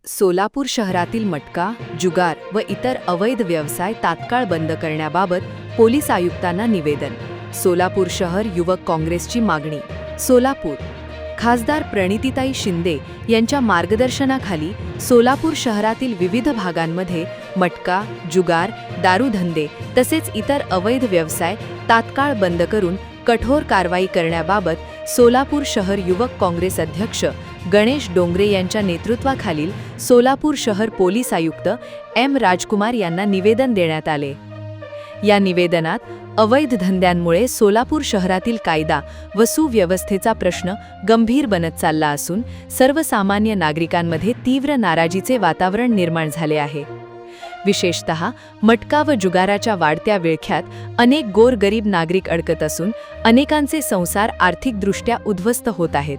सोलापूर शहरातील मटका, जुगार व इतर अवैध व्यवसाय तात्काळ बंद करण्याबाबत पोलीस आयुक्तांना निवेदन. सोलापूर शहर युवक काँग्रेसची मागणी. सोलापूर खासदार प्रणितीताई शिंदे यांच्या मार्गदर्शनाखाली सोलापूर शहरातील विविध भागांमध्ये मटका, जुगार, दारूधंदे तसेच इतर अवैध व्यवसाय तात्काळ बंद करून कठोर कारवाई करण्याबाबत सोलापूर शहर युवक काँग्रेस अध्यक्ष गणेश डोंगरे यांच्या नेतृत्वाखालील सोलापूर शहर पोलीस आयुक्त एम राजकुमार यांना निवेदन देण्यात आले. या निवेदनात अवैध धंद्यांमुळे सोलापूर शहरातील कायदा व सुव्यवस्थेचा प्रश्न गंभीर बनत चालला असून सर्वसामान्य नागरिकांमध्ये तीव्र नाराजीचे वातावरण निर्माण झाले आहे. विशेषतः मटका व जुगाराच्या वाढत्या विळख्यात अनेक गोरगरीब नागरिक अडकत असून अनेकांचे संसार आर्थिकदृष्ट्या उद्ध्वस्त होत आहेत.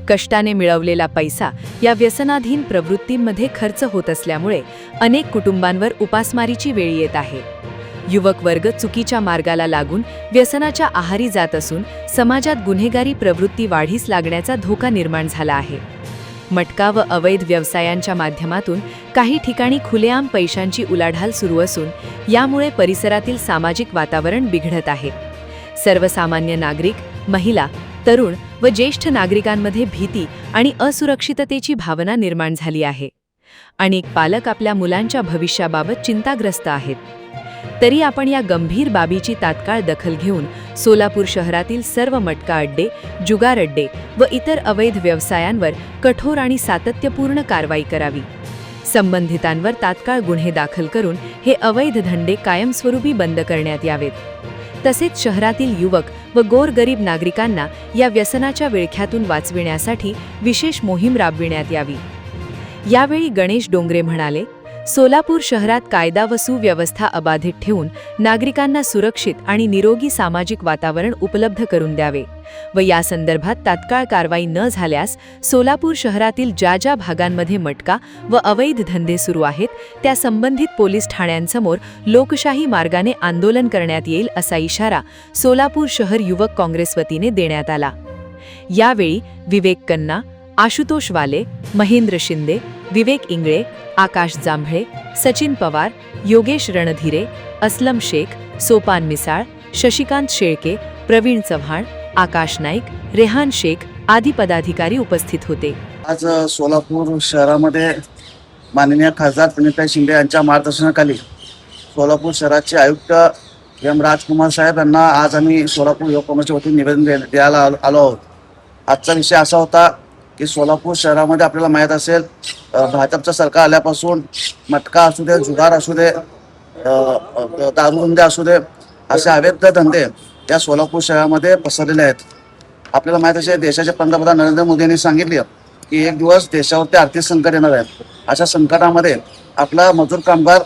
कष्टाने मिळवलेला पैसा या व्यसनाधीन प्रवृत्तींमध्ये खर्च होत असल्यामुळे अनेक कुटुंबांवर उपासमारीची वेळ येत आहे. युवक वर्ग चुकीच्या मार्गाला लागून व्यसनाच्या आहारी जात असून समाजात गुन्हेगारी प्रवृत्ती वाढीस लागण्याचा धोका निर्माण झाला आहे. मटका व अवैध व्यवसायांच्या माध्यमातून काही ठिकाणी खुलेआम पैशांची उलाढाल सुरू असून यामुळे परिसरातील सामाजिक वातावरण बिघडत आहे. सर्वसामान्य नागरिक, महिला, तरुण व ज्येष्ठ नागरिकांमध्ये भीती आणि असुरक्षिततेची भावना निर्माण झाली आहे. अनेक पालक आपल्या मुलांच्या भविष्याबाबत चिंताग्रस्त आहेत. तरी आपण या गंभीर बाबीची तात्काळ दखल घेऊन सोलापूर शहरातील सर्व मटका अड्डे, जुगार अड्डे व इतर अवैध व्यवसायांवर कठोर आणि सातत्यपूर्ण कारवाई करावी. संबंधितांवर तात्काळ गुन्हे दाखल करून हे अवैध धंदे कायमस्वरूपी बंद करण्यात यावेत. तसेच शहरातील युवक व गोरगरीब नागरिकांना या व्यसनाच्या विळख्यातून वाचविण्यासाठी विशेष मोहीम राबविण्यात यावी. यावेळी गणेश डोंगरे म्हणाले, सोलापूर शहरात कायदा व सुव्यवस्था अबाधित ठेवून नागरिकांना सुरक्षित आणि निरोगी सामाजिक वातावरण उपलब्ध करून द्यावे व या संदर्भात तात्काळ कारवाई न झाल्यास सोलापूर शहरातील ज्या ज्या भागांमध्ये मटका व अवैध धंदे सुरू आहेत त्या संबंधित पोलीस ठाण्यांसमोर लोकशाही मार्गाने आंदोलन करण्यात येईल असा इशारा सोलापूर शहर युवक काँग्रेस वतीने देण्यात आला. यावेळी विवेक कन्ना, आशुतोष वाले, महेंद्र शिंदे, विवेक इंगळे, आकाश जांभळे, सचिन पवार, योगेश रणधीरे, असलम शेख, सोपान मिसाळ, शशिकांत शेळके, प्रवीण चव्हाण, आकाश नाईक, रेहान शेख आदी पदाधिकारी उपस्थित होते. आज सोलापूर शहरामध्ये माननीय खासदार प्रणितीताई शिंदे यांच्या मार्गदर्शनाखाली सोलापूर शहराचे आयुक्त एम राजकुमार साहेब यांना आज आम्ही सोलापूर युवक काँग्रेसच्या वतीने निवेदन द्यायला आलो आहोत. आजचा विषय असा होता की सोलापूर शहरामध्ये आपल्याला माहीत असेल भाजपचं सरकार आल्यापासून मटका असू दे, जुगार असू दे, दारूधंदे असू दे, असे अवैध धंदे या सोलापूर शहरामध्ये पसरलेले आहेत. आपल्याला माहीत असेल देशाचे पंतप्रधान नरेंद्र मोदी यांनी सांगितले की एक दिवस देशावरती आर्थिक संकट येणार आहे. अशा संकटामध्ये आपला मजूर कामगार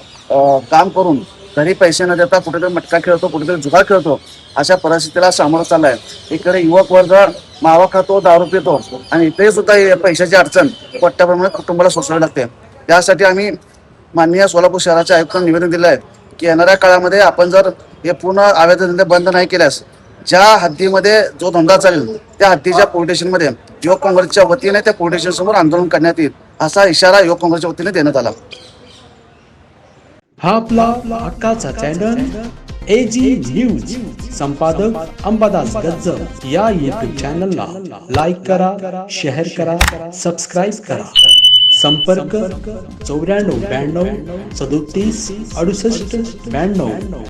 काम करून घरी पैसे न देता कुठेतरी मटका खेळतो, कुठेतरी जुगार खेळतो, अशा परिस्थितीला सामोरं चाललं आहे. इकडे युवक वर्ग मावा खातो, दारू पितो आणि इथे सुद्धा पैशाची अडचण मोठ्याप्रमाणात कुटुंबाला सोसावी लागते. त्यासाठी आम्ही माननीय सोलापूर शहराच्या आयुक्तांना निवेदन दिलं आहे की येणाऱ्या काळामध्ये आपण जर हे पूर्ण अवैध धंदे बंद नाही केल्यास ज्या हद्दीमध्ये जो धंदा चालेल त्या हद्दीच्या पोलीस स्टेशनमध्ये युवक काँग्रेसच्या वतीने त्या पोलीस स्टेशनसमोर आंदोलन करण्यात येईल असा इशारा युवक काँग्रेसच्या वतीने देण्यात आला. हा आपला हक्काचा चॅनल AG न्यूज. संपादक अंबादास गज्जर. या YouTube चॅनलला लाईक करा, शेअर करा, सबस्क्राईब करा. संपर्क 94 92 37 68 92.